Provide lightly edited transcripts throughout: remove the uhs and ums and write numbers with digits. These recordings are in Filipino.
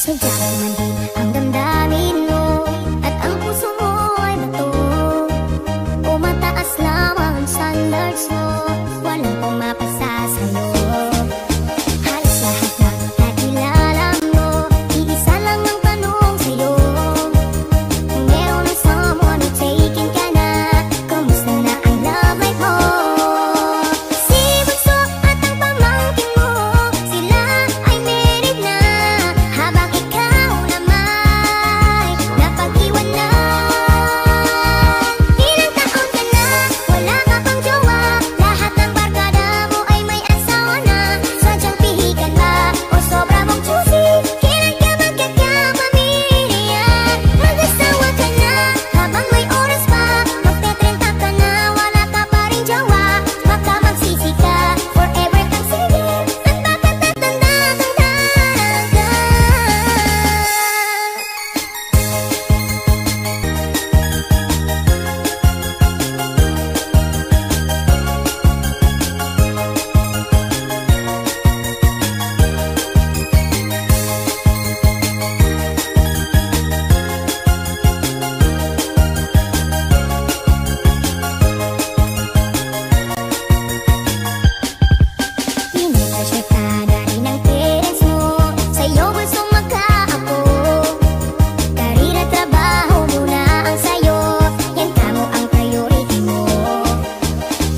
Sadyang manhid ang damdamin mo at ang puso mo ay bato. O mataas lamang ang standards mo, walang pumapasa sa'yo. Halos lahat ng nakilala mo, iisa lang ang tanong sa'yo. Kung meron ng someone na taken ka na, kamusta na ang love life mo? Si Bunso at ang pamangkin mo, sila ay married na, habang ikaw namay napag-iwan na. Ilang taon ka na, wala ka pang jowa, lahat ng barkada mo ay may asawa na. Sadyang pihikan ba o sobra mong choosy? Kailan ka magkakapamilya? Mag-asawa ka na habang may oras pa, magte-30 ka na, wala ka pa rin jowa. Baka magsisi ka, forever kang single, at baka tatanda-tanda ka. Pinapressure ka na rin ng parents mo, sa'yo gustong magkaapo. Karir at trabaho muna ang sa'yo, yan kamo ang priority mo.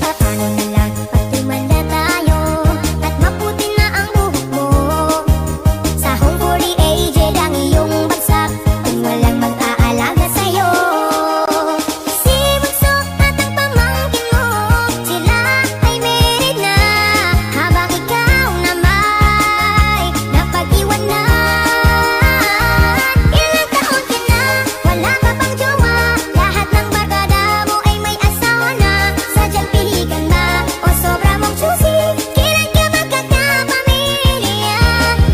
Paano na lang pag tumanda tayo at maputi na ang buhok mo? Sahong 40 aged ang iyong bagsak kung walang mag-aalaga sa'yo. Si Bunso at ang pamangkin mo, sila ay married na, habang ikaw namay napag-iwan na. Ilang taon ka na, wala ka pang jowa, lahat ng barkada mo ay may asawa na. Sadyang pihikan ba o sobra mong choosy? Kailan ka magkakapamilya?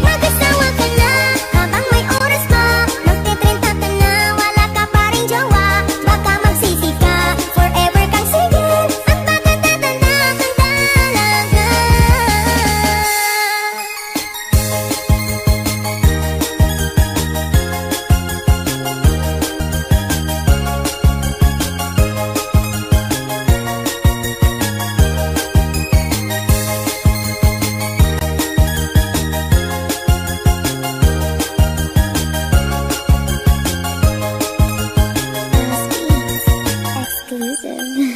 Mag-asawa ka na habang may oras pa, magte-30 ka na, wala ka pa rin jowa. Baka magsisi ka, forever kang single, at baka tatanda kang talaga. Exclusive.